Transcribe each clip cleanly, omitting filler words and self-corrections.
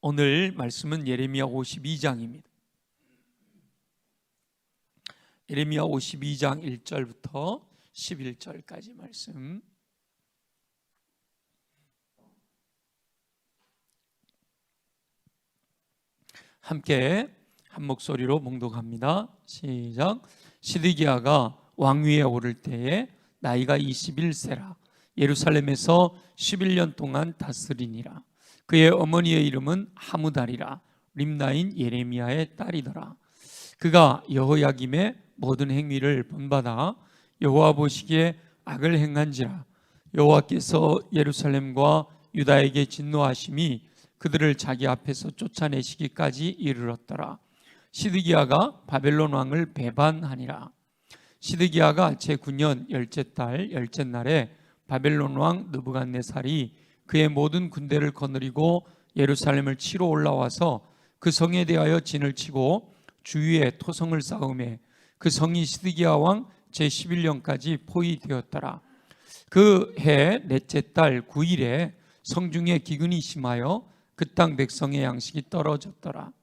오늘 말씀은 예레미야 52장입니다. 예레미야 52장 1절부터 11절까지 말씀. 함께 한 목소리로 봉독합니다. 시작. 시드기야가 왕위에 오를 때에 나이가 21세라. 예루살렘에서 11년 동안 다스리니라. 그의 어머니의 이름은 하무달이라. 림나인 예레미야의 딸이더라. 그가 여호야김의 모든 행위를 본받아 여호와 보시기에 악을 행한지라. 여호와께서 예루살렘과 유다에게 진노하심이 그들을 자기 앞에서 쫓아내시기까지 이르렀더라. 시드기야가 바벨론 왕을 배반하니라. 시드기야가 제9년 열째 달 열째 날에 바벨론 왕 느부갓네살이 그의 모든 군대를 거느리고 예루살렘을 치러 올라와서 그 성에 대하여 진을 치고 주위에 토성을 쌓음에 그 성이 시드기야 왕 제11년까지 포위되었더라. 그 해 넷째 달 9일에 성중에 기근이 심하여 그 땅 백성의 양식이 떨어졌더라.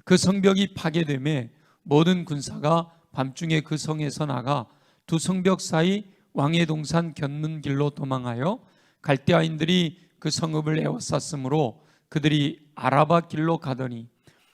그 성벽이 파괴되매 모든 군사가 밤중에 그 성에서 나가 두 성벽 사이 왕의 동산 견문 길로 도망하여 갈대아인들이 그 성읍을 에워쌌으므로 그들이 아라바 길로 가더니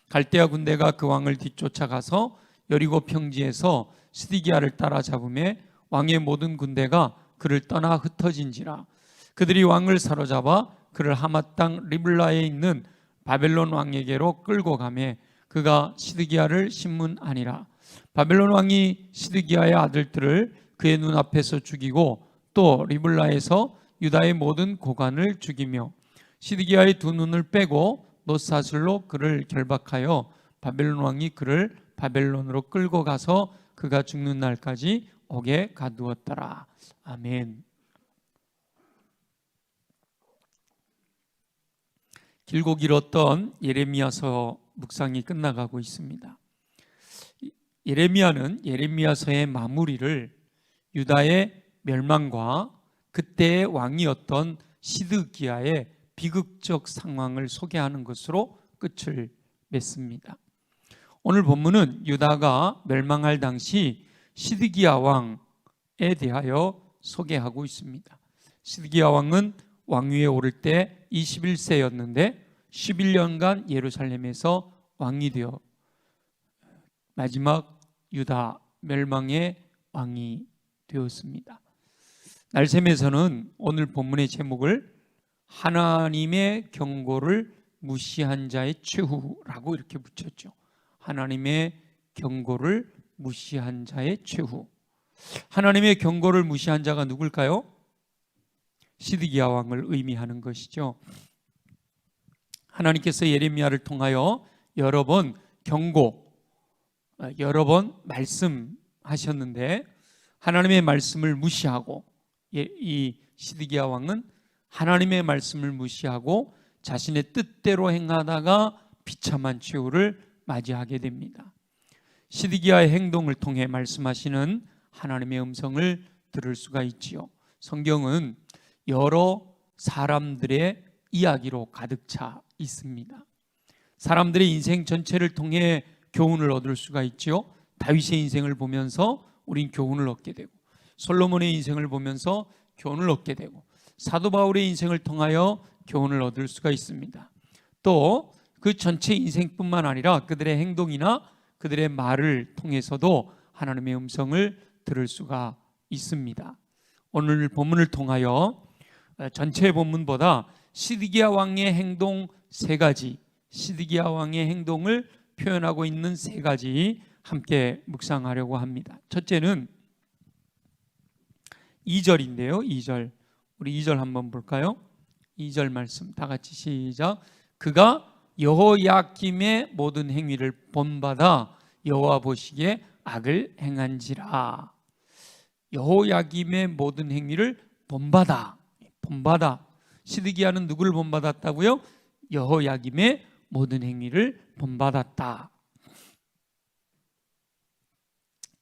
갈대아 군대가 그 왕을 뒤쫓아가서 여리고 평지에서 시드기야를 따라잡음에 왕의 모든 군대가 그를 떠나 흩어진지라. 그들이 왕을 사로잡아 그를 하마 땅 리블라에 있는 바벨론 왕에게로 끌고 가매 그가 시드기야를 신문하니라. 바벨론 왕이 시드기야의 아들들을 그의 눈앞에서 죽이고 또 리블라에서 유다의 모든 고관을 죽이며 시드기야의 두 눈을 빼고 놋사슬로 그를 결박하여 바벨론 왕이 그를 바벨론으로 끌고 가서 그가 죽는 날까지 옥에 가두었더라. 아멘. 길고 길었던 예레미야서 묵상이 끝나가고 있습니다. 예레미야는 예레미야서의 마무리를 유다의 멸망과 그때의 왕이었던 시드기야의 비극적 상황을 소개하는 것으로 끝을 맺습니다. 오늘 본문은 유다가 멸망할 당시 시드기야 왕에 대하여 소개하고 있습니다. 시드기야 왕은 왕위에 오를 때 21세였는데 11년간 예루살렘에서 왕이 되어 마지막 유다 멸망의 왕이 되었습니다. 날샘에서는 오늘 본문의 제목을 하나님의 경고를 무시한 자의 최후라고 이렇게 붙였죠. 하나님의 경고를 무시한 자의 최후. 하나님의 경고를 무시한 자가 누굴까요? 시드기야 왕을 의미하는 것이죠. 하나님께서 예레미야를 통하여 여러 번 경고, 여러 번 말씀하셨는데 하나님의 말씀을 무시하고 이 시드기야 왕은 하나님의 말씀을 무시하고 자신의 뜻대로 행하다가 비참한 최후를 맞이하게 됩니다. 시드기야의 행동을 통해 말씀하시는 하나님의 음성을 들을 수가 있지요. 성경은 여러 사람들의 이야기로 가득 차 있습니다. 사람들의 인생 전체를 통해 교훈을 얻을 수가 있지요. 다윗의 인생을 보면서 우린 교훈을 얻게 되고 솔로몬의 인생을 보면서 교훈을 얻게 되고 사도 바울의 인생을 통하여 교훈을 얻을 수가 있습니다. 또 그 전체 인생뿐만 아니라 그들의 행동이나 그들의 말을 통해서도 하나님의 음성을 들을 수가 있습니다. 오늘 본문을 통하여 전체 본문보다 시드기야 왕의 행동 3가지, 시드기야 왕의 행동을 표현하고 있는 3가지 함께 묵상하려고 합니다. 첫째는 2절인데요. 2절. 우리 2절 한번 볼까요? 2절 말씀 다 같이 시작. 그가 여호야김의 모든 행위를 본받아 여호와 보시기에 악을 행한지라. 여호야김의 모든 행위를 본받아. 시드기야는 누구를 본받았다고요? 여호야김의 모든 행위를 본받았다.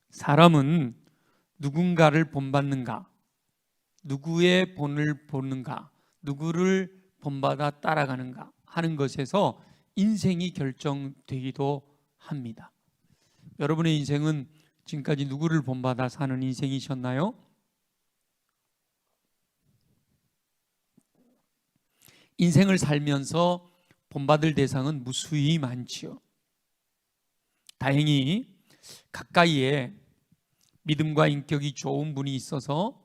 사람은 누군가를 본받는가? 누구의 본을 보는가? 누구를 본받아 따라가는가 하는 것에서 인생이 결정되기도 합니다. 여러분의 인생은 지금까지 누구를 본받아 사는 인생이셨나요? 인생을 살면서 본받을 대상은 무수히 많지요. 다행히 가까이에 믿음과 인격이 좋은 분이 있어서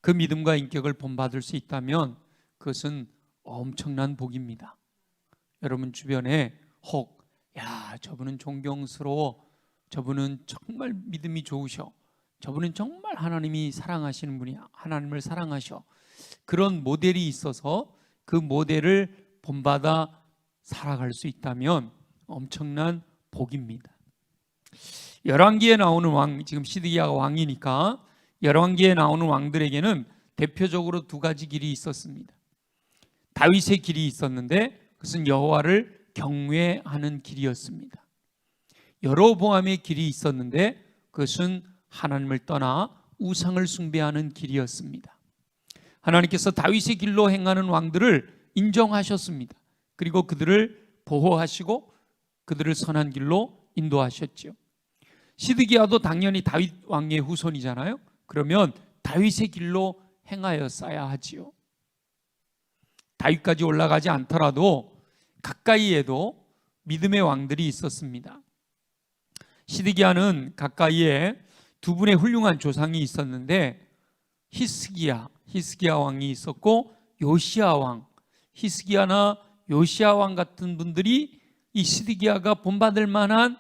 그 믿음과 인격을 본받을 수 있다면 그것은 엄청난 복입니다. 여러분 주변에 혹 저분은 존경스러워, 저분은 정말 믿음이 좋으셔, 저분은 정말 하나님이 사랑하시는 분이야, 하나님을 사랑하셔, 그런 모델이 있어서 그 모델을 본받아 살아갈 수 있다면 엄청난 복입니다. 열왕기에 나오는 왕, 지금 시드기야가 왕이니까 열왕기에 나오는 왕들에게는 대표적으로 두 가지 길이 있었습니다. 다윗의 길이 있었는데 그것은 여호와를 경외하는 길이었습니다. 여로보암의 길이 있었는데 그것은 하나님을 떠나 우상을 숭배하는 길이었습니다. 하나님께서 다윗의 길로 행하는 왕들을 인정하셨습니다. 그리고 그들을 보호하시고 그들을 선한 길로 인도하셨죠. 시드기야도 당연히 다윗 왕의 후손이잖아요. 그러면 다윗의 길로 행하였어야 하지요. 다윗까지 올라가지 않더라도 가까이에도 믿음의 왕들이 있었습니다. 시드기야는 가까이에 두 분의 훌륭한 조상이 있었는데 히스기야 왕이 있었고 요시야 왕, 히스기야나 요시야 왕 같은 분들이 이 시드기야가 본받을 만한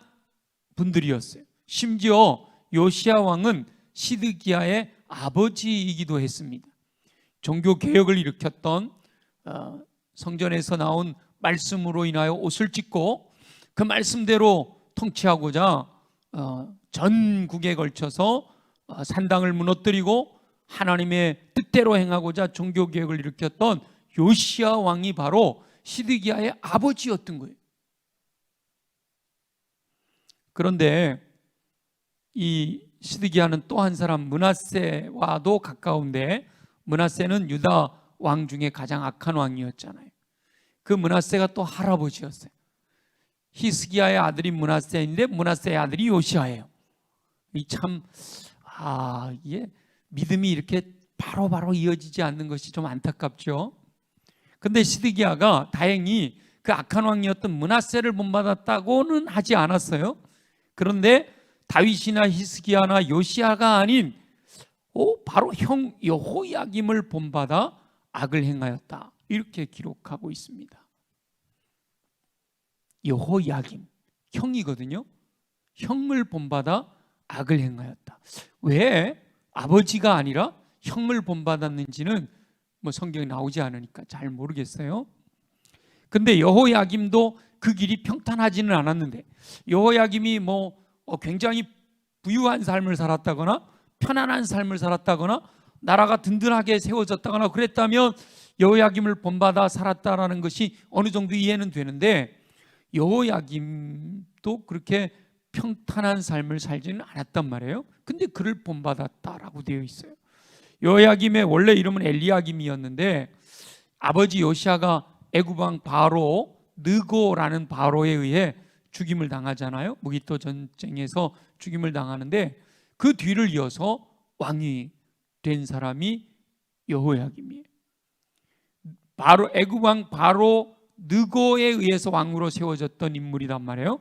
분들이었어요. 심지어 요시야 왕은 시드기야의 아버지이기도 했습니다. 종교 개혁을 일으켰던 성전에서 나온 말씀으로 인하여 옷을 찢고 그 말씀대로 통치하고자 전국에 걸쳐서 산당을 무너뜨리고 하나님의 뜻대로 행하고자 종교 개혁을 일으켰던 요시야 왕이 바로 시드기야의 아버지였던 거예요. 그런데 이 시드기야는 또 한 사람 므낫세와도 가까운데, 므낫세는 유다 왕 중에 가장 악한 왕이었잖아요. 그 므낫세가 또 할아버지였어요. 히스기야의 아들이 므낫세인데 므낫세의 아들이 요시야예요. 이게 믿음이 이렇게 바로바로 이어지지 않는 것이 좀 안타깝죠. 근데 시드기야가 다행히 그 악한 왕이었던 므낫세를 본받았다고는 하지 않았어요. 그런데 다윗이나 히스기야나 요시야가 아닌 바로 형 여호야김을 본받아 악을 행하였다, 이렇게 기록하고 있습니다. 여호야김, 형이거든요. 형을 본받아 악을 행하였다. 왜 아버지가 아니라 형을 본받았는지는 성경에 나오지 않으니까 잘 모르겠어요. 근데 여호야김도 그 길이 평탄하지는 않았는데, 여호야김이 굉장히 부유한 삶을 살았다거나 편안한 삶을 살았다거나 나라가 든든하게 세워졌다거나 그랬다면 여호야김을 본받아 살았다라는 것이 어느 정도 이해는 되는데, 여호야김도 그렇게 평탄한 삶을 살지는 않았단 말이에요. 근데 그를 본받았다라고 되어 있어요. 여호야김의 원래 이름은 엘리야김이었는데 아버지 요시야가 애굽 왕 바로 느고라는 바로에 의해 죽임을 당하잖아요. 무기토 전쟁에서 죽임을 당하는데 그 뒤를 이어서 왕이 된 사람이 여호야김이에요. 바로 애굽 왕 바로 느고에 의해서 왕으로 세워졌던 인물이란 말이에요.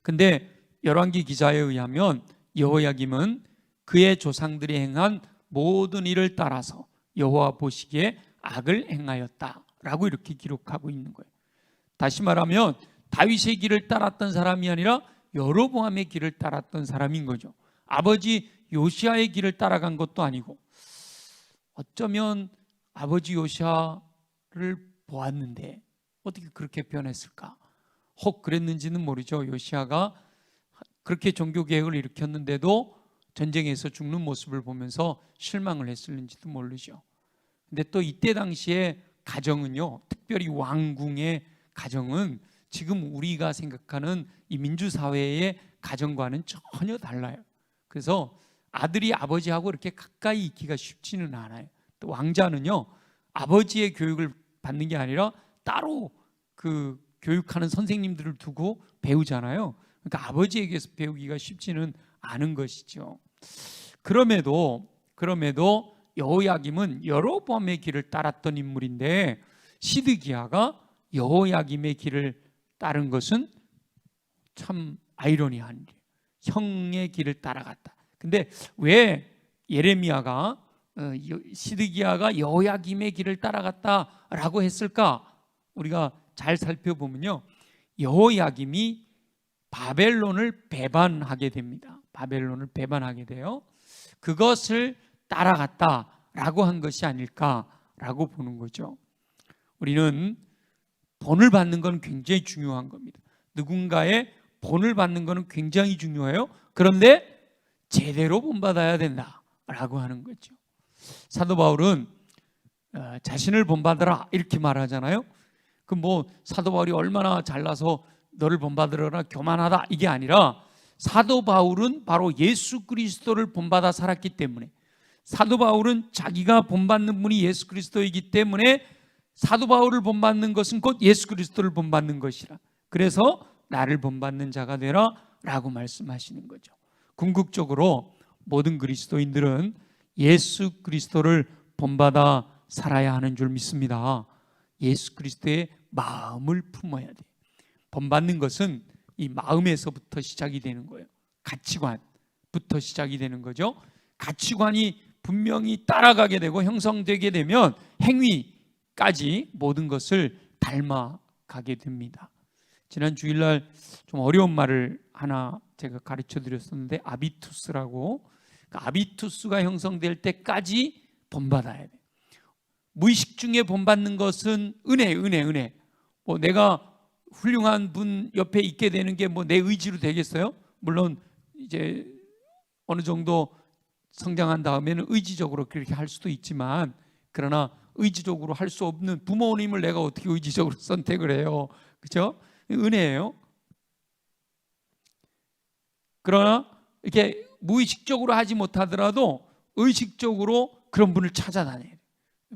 근데 열왕기 기자에 의하면 여호야김은 그의 조상들이 행한 모든 일을 따라서 여호와 보시기에 악을 행하였다라고 이렇게 기록하고 있는 거예요. 다시 말하면 다윗의 길을 따랐던 사람이 아니라 여로보암의 길을 따랐던 사람인 거죠. 아버지 요시야의 길을 따라간 것도 아니고, 어쩌면 아버지 요시야를 보았는데 어떻게 그렇게 변했을까? 혹 그랬는지는 모르죠. 요시야가 그렇게 종교개혁을 일으켰는데도 전쟁에서 죽는 모습을 보면서 실망을 했을는지도 모르죠. 근데 또 이때 당시에 가정은요, 특별히 왕궁의 가정은 지금 우리가 생각하는 이 민주사회의 가정과는 전혀 달라요. 그래서 아들이 아버지하고 이렇게 가까이 있기가 쉽지는 않아요. 또 왕자는요, 아버지의 교육을 받는 게 아니라 따로 그 교육하는 선생님들을 두고 배우잖아요. 그러니까 아버지에게서 배우기가 쉽지는 않은 것이죠. 그럼에도 여호야김은 여로보암의 길을 따랐던 인물인데 시드기야가 여호야김의 길을 따른 것은 참 아이러니한 일이에요. 형의 길을 따라갔다. 근데 왜 예레미야가 시드기야가 여호야김의 길을 따라갔다라고 했을까? 우리가 잘 살펴보면요, 여호야김이 바벨론을 배반하게 됩니다. 바벨론을 배반하게 돼요. 그것을 따라갔다라고 한 것이 아닐까라고 보는 거죠. 우리는 본을 받는 건 굉장히 중요한 겁니다. 누군가의 본을 받는 것은 굉장히 중요해요. 그런데 제대로 본받아야 된다라고 하는 거죠. 사도 바울은 자신을 본받으라 이렇게 말하잖아요. 그 뭐 사도 바울이 얼마나 잘나서 너를 본받으라 교만하다 이게 아니라 사도 바울은 바로 예수 그리스도를 본받아 살았기 때문에, 사도 바울은 자기가 본받는 분이 예수 그리스도이기 때문에 사도 바울을 본받는 것은 곧 예수 그리스도를 본받는 것이라. 그래서 나를 본받는 자가 되라 라고 말씀하시는 거죠. 궁극적으로 모든 그리스도인들은 예수 그리스도를 본받아 살아야 하는 줄 믿습니다. 예수 그리스도의 마음을 품어야 돼. 본받는 것은 이 마음에서부터 시작이 되는 거예요. 가치관부터 시작이 되는 거죠. 가치관이 분명히 따라가게 되고 형성되게 되면 행위까지 모든 것을 닮아가게 됩니다. 지난 주일날 좀 어려운 말을 하나 제가 가르쳐 드렸었는데, 아비투스라고. 아비투스가 형성될 때까지 본받아야 돼. 무의식 중에 본받는 것은 은혜. 뭐 내가 훌륭한 분 옆에 있게 되는 게 뭐 내 의지로 되겠어요? 물론 이제 어느 정도 성장한 다음에는 의지적으로 그렇게 할 수도 있지만, 그러나 의지적으로 할 수 없는 부모님을 내가 어떻게 의지적으로 선택을 해요? 그렇죠? 은혜예요. 그러나 이렇게 무의식적으로 하지 못하더라도 의식적으로 그런 분을 찾아다녀요.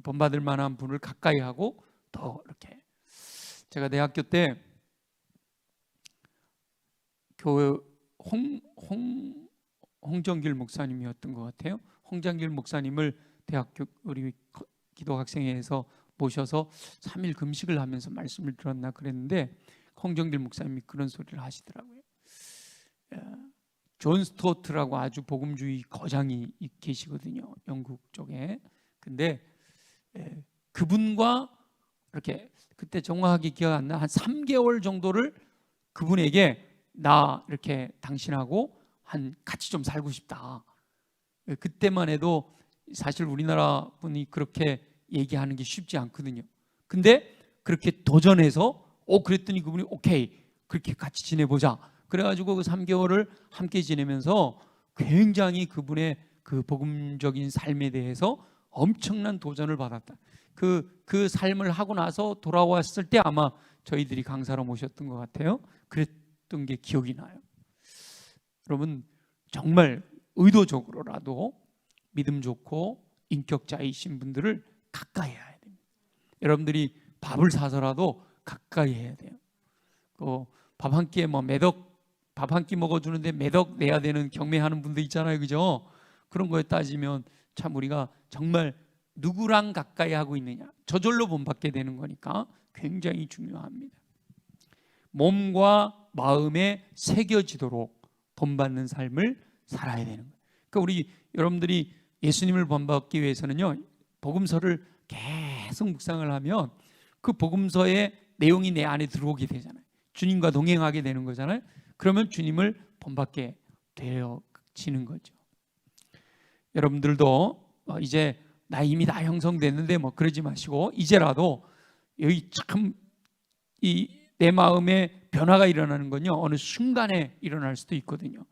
본받을 만한 분을 가까이 하고 더 이렇게. 제가 대학교 때 교회 홍정길 목사님이었던 것 같아요. 홍정길 목사님을 대학교 우리 기도학생회에서 모셔서 3일 금식을 하면서 말씀을 들었나 그랬는데, 홍정길 목사님이 그런 소리를 하시더라고요. 존 스토트라고 아주 복음주의 거장이 계시거든요, 영국 쪽에. 근데 그분과 이렇게, 그때 정확하게 기억 안 나, 한 3개월 정도를 그분에게 나 이렇게 당신하고 같이 좀 살고 싶다. 그때만 해도 사실 우리나라 분이 그렇게 얘기하는 게 쉽지 않거든요. 근데 그렇게 도전해서 그랬더니 그분이 오케이, 그렇게 같이 지내보자. 그래가지고 그 3개월을 함께 지내면서 굉장히 그분의 그 복음적인 삶에 대해서 엄청난 도전을 받았다. 그 삶을 하고 나서 돌아왔을 때 아마 저희들이 강사로 모셨던 것 같아요. 그랬던 게 기억이 나요. 여러분, 정말 의도적으로라도 믿음 좋고 인격자이신 분들을 가까이 해야 됩니다. 여러분들이 밥을 사서라도 가까이 해야 돼요. 밥 한 끼에 밥 한 끼 먹어주는데 매덕 내야 되는 경매하는 분들 있잖아요, 그죠? 그런 거에 따지면 참 우리가 정말 누구랑 가까이 하고 있느냐, 저절로 본받게 되는 거니까 굉장히 중요합니다. 몸과 마음에 새겨지도록 본받는 삶을 살아야 되는 거예요. 그러니까 여러분들이 예수님을 본받기 위해서는요, 복음서를 계속 묵상을 하면 그 복음서의 내용이 내 안에 들어오게 되잖아요. 주님과 동행하게 되는 거잖아요. 그러면 주님을 본받게 되어지는 거죠. 여러분들도 이제 나 이미 다 형성됐는데 뭐 그러지 마시고, 이제라도 여기 참 내 마음에 변화가 일어나는 건요, 어느 순간에 일어날 수도 있거든요.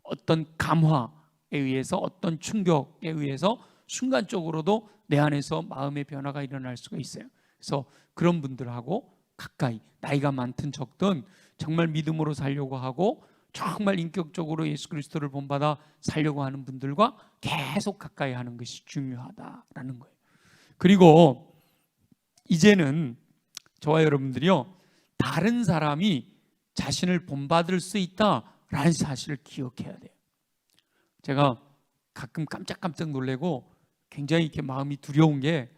어떤 감화에 의해서, 어떤 충격에 의해서 순간적으로도 내 안에서 마음의 변화가 일어날 수가 있어요. 그래서 그런 분들하고 가까이, 나이가 많든 적든 정말 믿음으로 살려고 하고 정말 인격적으로 예수 그리스도를 본받아 살려고 하는 분들과 계속 가까이 하는 것이 중요하다라는 거예요. 그리고 이제는 저와 여러분들이요, 다른 사람이 자신을 본받을 수 있다라는 사실을 기억해야 돼요. 제가 가끔 깜짝깜짝 놀래고 굉장히 이렇게 마음이 두려운 게,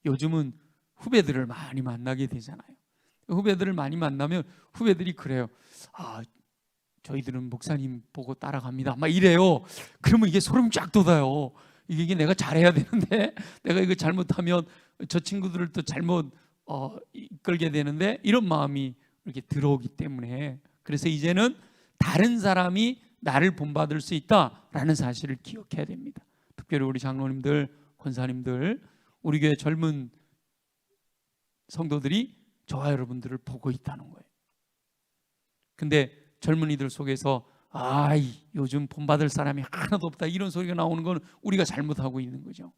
요즘은 후배들을 많이 만나게 되잖아요. 후배들을 많이 만나면 후배들이 그래요. 저희들은 목사님 보고 따라갑니다, 막 이래요. 그러면 이게 소름 쫙 돋아요. 이게 내가 잘해야 되는데, 내가 이거 잘못하면 저 친구들을 또 잘못 이끌게 되는데, 이런 마음이 이렇게 들어오기 때문에, 그래서 이제는 다른 사람이 나를 본받을 수 있다라는 사실을 기억해야 됩니다. 특별히 우리 장로님들, 권사님들, 우리 교회 젊은 성도들이 저와 여러분들을 보고 있다는 거예요. 근데 젊은이들 속에서 요즘 본받을 사람이 하나도 없다, 이런 소리가 나오는 건 우리가 잘못하고 있는 거죠.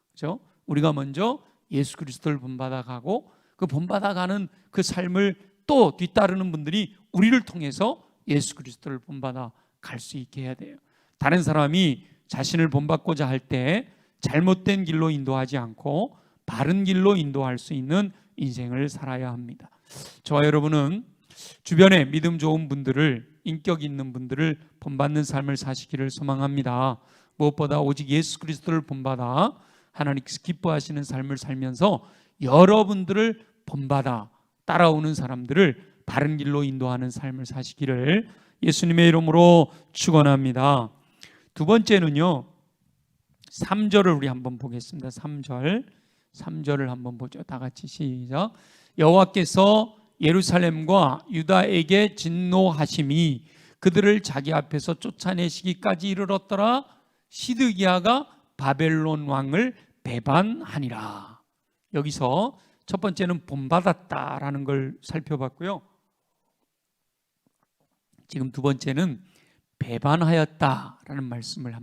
그렇죠? 우리가 먼저 예수 그리스도를 본받아가고, 그 본받아가는 그 삶을 또 뒤따르는 분들이 우리를 통해서 예수 그리스도를 본받아 갈 수 있게 해야 돼요. 다른 사람이 자신을 본받고자 할 때 잘못된 길로 인도하지 않고 바른 길로 인도할 수 있는 인생을 살아야 합니다. 저와 여러분은 주변에 믿음 좋은 분들을, 인격 있는 분들을 본받는 삶을 사시기를 소망합니다. 무엇보다 오직 예수 그리스도를 본받아 하나님께서 기뻐하시는 삶을 살면서 여러분들을 본받아 따라오는 사람들을 바른 길로 인도하는 삶을 사시기를 예수님의 이름으로 축원합니다. 두 번째는요, 3절을 우리 한번 보겠습니다. 3절을 한번 보죠. 다 같이 시작. 여호와께서 예루살렘과 유다에게 진노하심이 그들을 자기 앞에서 쫓아내시기까지 이르렀더라. 시드기야가 바벨론 왕을 배반하니라. 여기서 첫 번째는 본받았다라는 걸 살펴봤고요. 지금 두 번째는 배반하였다라는 말씀을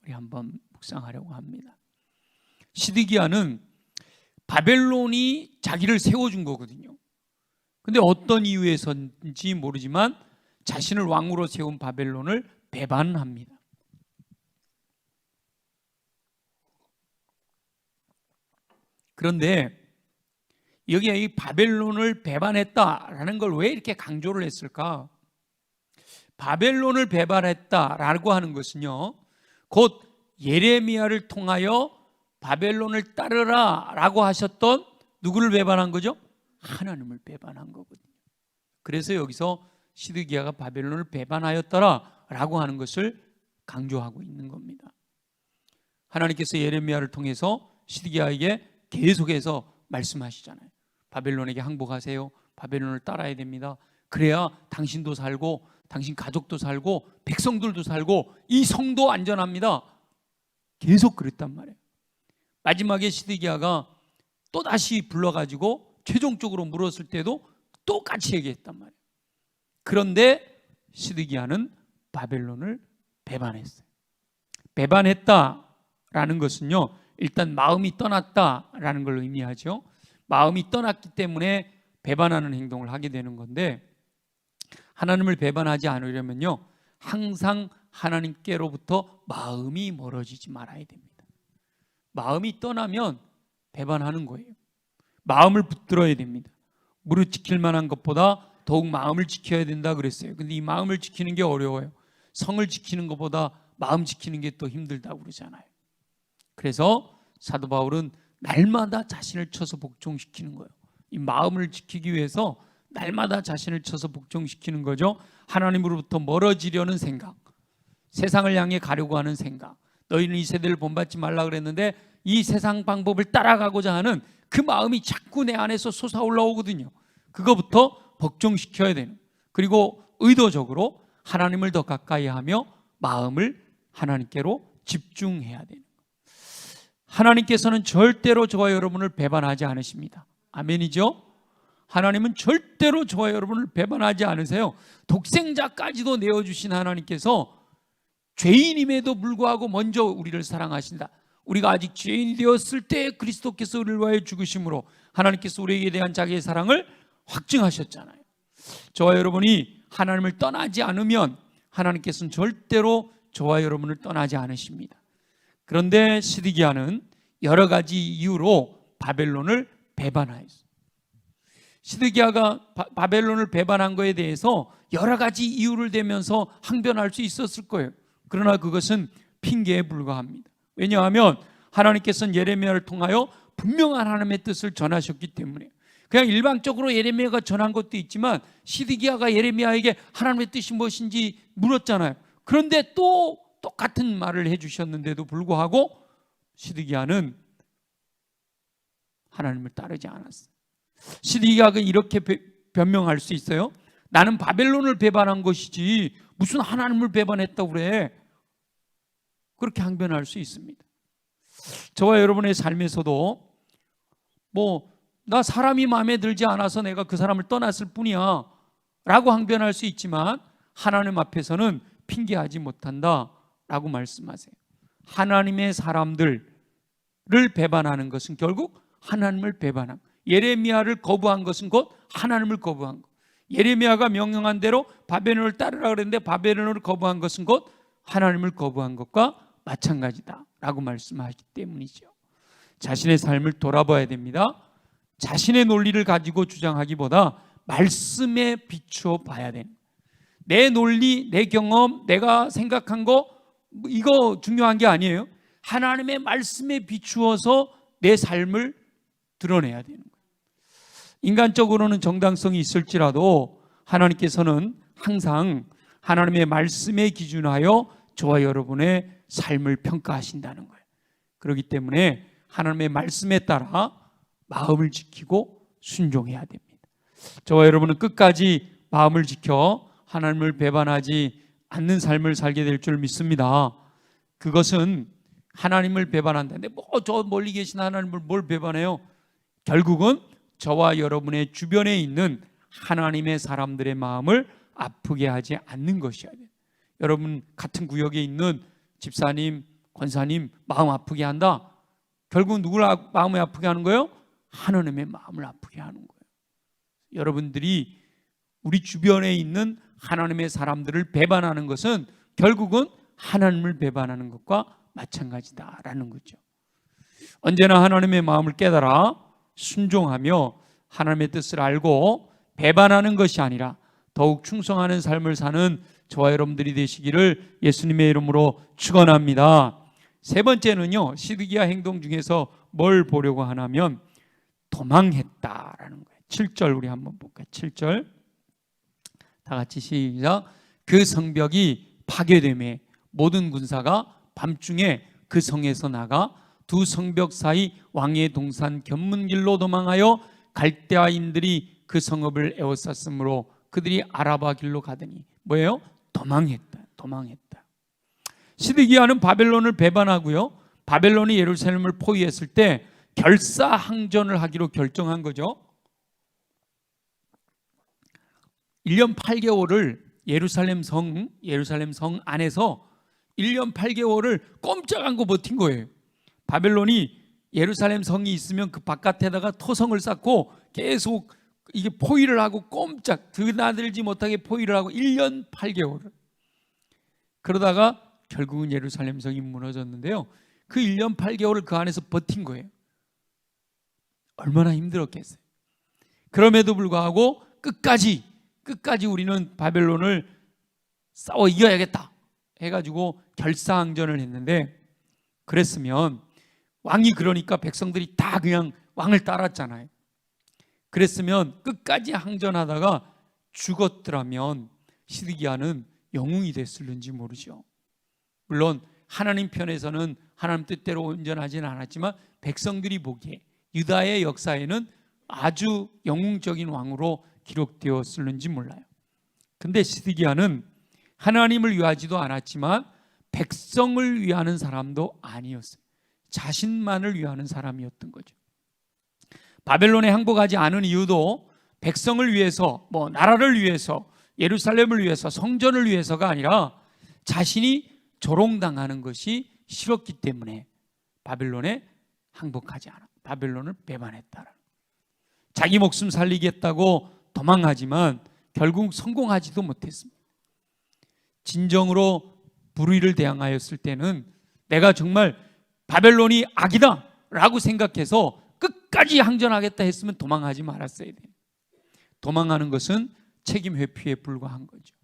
우리 한번 묵상하려고 합니다. 시드기야는 바벨론이 자기를 세워준 거거든요. 근데 어떤 이유에서인지 모르지만 자신을 왕으로 세운 바벨론을 배반합니다. 그런데 여기에 이 바벨론을 배반했다라는 걸 왜 이렇게 강조를 했을까? 바벨론을 배반했다라고 하는 것은요, 곧 예레미야를 통하여 바벨론을 따르라 라고 하셨던 누구를 배반한 거죠? 하나님을 배반한 거거든요. 그래서 여기서 시드기야가 바벨론을 배반하였더라 라고 하는 것을 강조하고 있는 겁니다. 하나님께서 예레미야를 통해서 시드기야에게 계속해서 말씀하시잖아요. 바벨론에게 항복하세요. 바벨론을 따라야 됩니다. 그래야 당신도 살고 당신 가족도 살고 백성들도 살고 이 성도 안전합니다. 계속 그랬단 말이에요. 마지막에 시드기야가 또다시 불러가지고 최종적으로 물었을 때도 똑같이 얘기했단 말이에요. 그런데 시드기야는 바벨론을 배반했어요. 배반했다라는 것은요, 일단 마음이 떠났다라는 걸 의미하죠. 마음이 떠났기 때문에 배반하는 행동을 하게 되는 건데, 하나님을 배반하지 않으려면요, 항상 하나님께로부터 마음이 멀어지지 말아야 됩니다. 마음이 떠나면 배반하는 거예요. 마음을 붙들어야 됩니다. 무릇 지킬 만한 것보다 더욱 마음을 지켜야 된다 그랬어요. 근데 이 마음을 지키는 게 어려워요. 성을 지키는 것보다 마음 지키는 게 또 힘들다고 그러잖아요. 그래서 사도 바울은 날마다 자신을 쳐서 복종시키는 거예요. 이 마음을 지키기 위해서 날마다 자신을 쳐서 복종시키는 거죠. 하나님으로부터 멀어지려는 생각, 세상을 향해 가려고 하는 생각, 너희는 이 세대를 본받지 말라 그랬는데 이 세상 방법을 따라가고자 하는 그 마음이 자꾸 내 안에서 솟아올라오거든요. 그거부터 복종시켜야 되는, 그리고 의도적으로 하나님을 더 가까이 하며 마음을 하나님께로 집중해야 되는. 하나님께서는 절대로 저와 여러분을 배반하지 않으십니다. 아멘이죠? 하나님은 절대로 저와 여러분을 배반하지 않으세요. 독생자까지도 내어주신 하나님께서 죄인임에도 불구하고 먼저 우리를 사랑하신다. 우리가 아직 죄인이 되었을 때 그리스도께서 우리를 위하여 죽으심으로 하나님께서 우리에게 대한 자기의 사랑을 확증하셨잖아요. 저와 여러분이 하나님을 떠나지 않으면 하나님께서는 절대로 저와 여러분을 떠나지 않으십니다. 그런데 시드기야는 여러 가지 이유로 바벨론을 배반하였어요. 시드기야가 바벨론을 배반한 것에 대해서 여러 가지 이유를 대면서 항변할 수 있었을 거예요. 그러나 그것은 핑계에 불과합니다. 왜냐하면 하나님께서는 예레미야를 통하여 분명한 하나님의 뜻을 전하셨기 때문에. 그냥 일방적으로 예레미야가 전한 것도 있지만 시드기야가 예레미야에게 하나님의 뜻이 무엇인지 물었잖아요. 그런데 또 똑같은 말을 해주셨는데도 불구하고 시드기야는 하나님을 따르지 않았어요. 시드기야가 이렇게 변명할 수 있어요. 나는 바벨론을 배반한 것이지 무슨 하나님을 배반했다고 그래. 그렇게 항변할 수 있습니다. 저와 여러분의 삶에서도 나 사람이 마음에 들지 않아서 내가 그 사람을 떠났을 뿐이야 라고 항변할 수 있지만 하나님 앞에서는 핑계하지 못한다 라고 말씀하세요. 하나님의 사람들을 배반하는 것은 결국 하나님을 배반한, 예레미야를 거부한 것은 곧 하나님을 거부한 것. 예레미야가 명령한 대로 바벨론을 따르라 그랬는데 바벨론을 거부한 것은 곧 하나님을 거부한 것과 마찬가지다 라고 말씀하시기 때문이죠. 자신의 삶을 돌아봐야 됩니다. 자신의 논리를 가지고 주장하기보다 말씀에 비추어 봐야 됩니다. 내 논리, 내 경험, 내가 생각한 거 이거 중요한 게 아니에요. 하나님의 말씀에 비추어서 내 삶을 드러내야 되는 거예요. 인간적으로는 정당성이 있을지라도 하나님께서는 항상 하나님의 말씀에 기준하여 저와 여러분의 삶을 평가하신다는 거예요. 그렇기 때문에 하나님의 말씀에 따라 마음을 지키고 순종해야 됩니다. 저와 여러분은 끝까지 마음을 지켜 하나님을 배반하지 않는 삶을 살게 될 줄 믿습니다. 그것은 하나님을 배반한다는데 저 멀리 계신 하나님을 뭘 배반해요? 결국은 저와 여러분의 주변에 있는 하나님의 사람들의 마음을 아프게 하지 않는 것이어야 돼요. 여러분 같은 구역에 있는 집사님, 권사님 마음 아프게 한다. 결국 누구를 마음을 아프게 하는 거예요? 하나님의 마음을 아프게 하는 거예요. 여러분들이 우리 주변에 있는 하나님의 사람들을 배반하는 것은 결국은 하나님을 배반하는 것과 마찬가지다라는 거죠. 언제나 하나님의 마음을 깨달아 순종하며 하나님의 뜻을 알고 배반하는 것이 아니라 더욱 충성하는 삶을 사는 저와 여러분들이 되시기를 예수님의 이름으로 축원합니다. 세 번째는요, 시드기야 행동 중에서 뭘 보려고 하냐면 도망했다라는 거예요. 7절 우리 한번 볼까요? 7절 다 같이 시작. 그 성벽이 파괴되매 모든 군사가 밤중에 그 성에서 나가 두 성벽 사이 왕의 동산 견문길로 도망하여 갈대아인들이 그 성읍을 에워쌌으므로 그들이 아라바 길로 가더니 뭐예요? 도망했다. 시드기야는 바벨론을 배반하고요, 바벨론이 예루살렘을 포위했을 때 결사항전을 하기로 결정한 거죠. 1년 8개월을 예루살렘 성 안에서 1년 8개월을 꼼짝 않고 버틴 거예요. 바벨론이 예루살렘 성이 있으면 그 바깥에다가 토성을 쌓고 계속 이게 포위를 하고 꼼짝 드나들지 못하게 포위를 하고 1년 8개월을 그러다가 결국은 예루살렘 성이 무너졌는데요, 그 1년 8개월을 그 안에서 버틴 거예요. 얼마나 힘들었겠어요. 그럼에도 불구하고 끝까지 우리는 바벨론을 싸워 이겨야겠다 해가지고 결사항전을 했는데, 그랬으면 왕이 그러니까 백성들이 다 그냥 왕을 따랐잖아요. 그랬으면 끝까지 항전하다가 죽었더라면 시드기야는 영웅이 됐을는지 모르죠. 물론 하나님 편에서는 하나님 뜻대로 온전하지는 않았지만 백성들이 보기에 유다의 역사에는 아주 영웅적인 왕으로 기록되었을는지 몰라요. 근데 시드기야는 하나님을 위하지도 않았지만 백성을 위하는 사람도 아니었어요. 자신만을 위하는 사람이었던 거죠. 바벨론에 항복하지 않은 이유도 백성을 위해서, 나라를 위해서, 예루살렘을 위해서, 성전을 위해서가 아니라 자신이 조롱당하는 것이 싫었기 때문에 바벨론에 항복하지 않아. 바벨론을 배반했다. 자기 목숨 살리겠다고 도망하지만 결국 성공하지도 못했습니다. 진정으로 불의를 대항하였을 때는 내가 정말 바벨론이 악이다 라고 생각해서 끝까지 항전하겠다 했으면 도망하지 말았어야 돼요. 도망하는 것은 책임 회피에 불과한 거죠.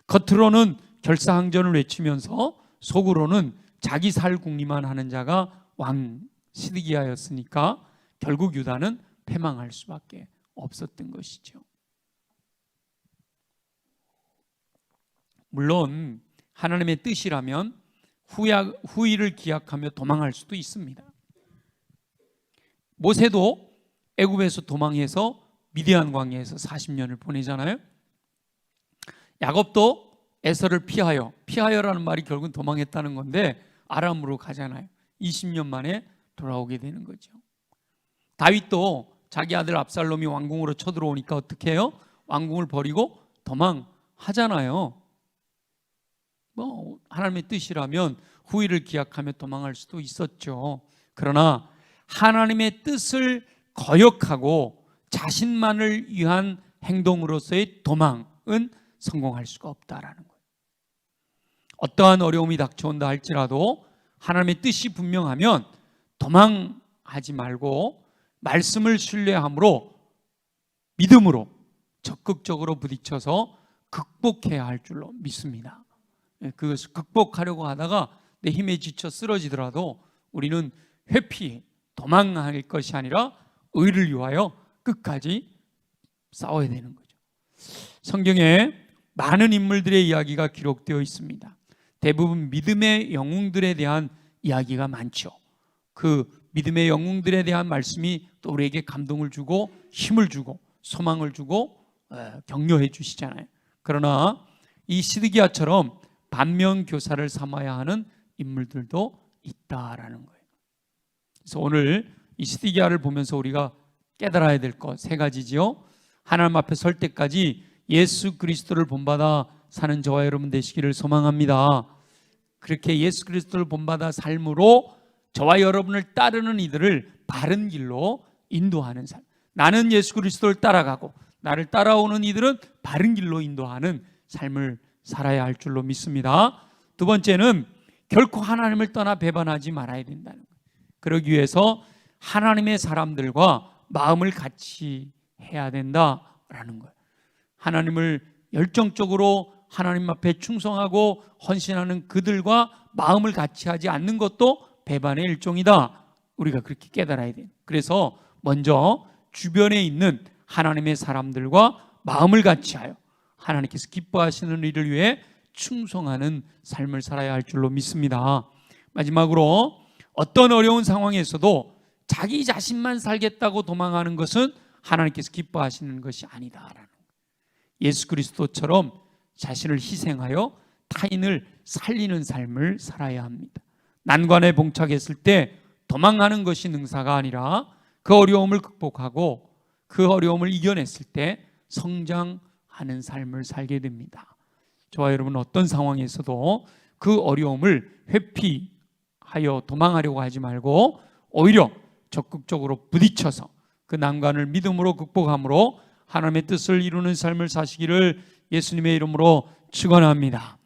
겉으로는 결사항전을 외치면서 속으로는 자기 살 궁리만 하는 자가 왕 시드기야였으니까 결국 유다는 패망할 수밖에 없었던 것이죠. 물론 하나님의 뜻이라면 후일을 기약하며 도망할 수도 있습니다. 모세도 애굽에서 도망해서 미디안 광야에서 40년을 보내잖아요. 야곱도 에서를 피하여라는 말이 결국은 도망했다는 건데 아람으로 가잖아요. 20년 만에 돌아오게 되는 거죠. 다윗도 자기 아들 압살롬이 왕궁으로 쳐들어오니까 어떻게 해요? 왕궁을 버리고 도망하잖아요. 하나님의 뜻이라면 후일을 기약하며 도망할 수도 있었죠. 그러나 하나님의 뜻을 거역하고 자신만을 위한 행동으로서의 도망은 성공할 수가 없다라는 거예요. 어떠한 어려움이 닥쳐온다 할지라도 하나님의 뜻이 분명하면 도망하지 말고 말씀을 신뢰함으로 믿음으로 적극적으로 부딪혀서 극복해야 할 줄로 믿습니다. 그것을 극복하려고 하다가 내 힘에 지쳐 쓰러지더라도 우리는 회피, 도망할 것이 아니라 의를 위하여 끝까지 싸워야 되는 거죠. 성경에 많은 인물들의 이야기가 기록되어 있습니다. 대부분 믿음의 영웅들에 대한 이야기가 많죠. 그 믿음의 영웅들에 대한 말씀이 또 우리에게 감동을 주고 힘을 주고 소망을 주고 격려해 주시잖아요. 그러나 이 시드기야처럼 반면교사를 삼아야 하는 인물들도 있다라는 거예요. 그래서 오늘 이 시드기야를 보면서 우리가 깨달아야 될 것 세 가지지요. 하나님 앞에 설 때까지 예수 그리스도를 본받아 사는 저와 여러분 되시기를 소망합니다. 그렇게 예수 그리스도를 본받아 삶으로 저와 여러분을 따르는 이들을 바른 길로 인도하는 삶. 나는 예수 그리스도를 따라가고 나를 따라오는 이들은 바른 길로 인도하는 삶을 살아야 할 줄로 믿습니다. 두 번째는 결코 하나님을 떠나 배반하지 말아야 된다는 거예요. 그러기 위해서 하나님의 사람들과 마음을 같이 해야 된다라는 거예요. 하나님을 열정적으로 하나님 앞에 충성하고 헌신하는 그들과 마음을 같이 하지 않는 것도 배반의 일종이다. 우리가 그렇게 깨달아야 돼요. 그래서 먼저 주변에 있는 하나님의 사람들과 마음을 같이 하여 하나님께서 기뻐하시는 일을 위해 충성하는 삶을 살아야 할 줄로 믿습니다. 마지막으로 어떤 어려운 상황에서도 자기 자신만 살겠다고 도망하는 것은 하나님께서 기뻐하시는 것이 아니다라는 거예요. 예수 그리스도처럼 자신을 희생하여 타인을 살리는 삶을 살아야 합니다. 난관에 봉착했을 때 도망하는 것이 능사가 아니라 그 어려움을 극복하고 그 어려움을 이겨냈을 때 성장하는 삶을 살게 됩니다. 저와 여러분 어떤 상황에서도 그 어려움을 회피하여 도망하려고 하지 말고 오히려 적극적으로 부딪혀서 그 난관을 믿음으로 극복함으로 하나님의 뜻을 이루는 삶을 사시기를 예수님의 이름으로 축원합니다.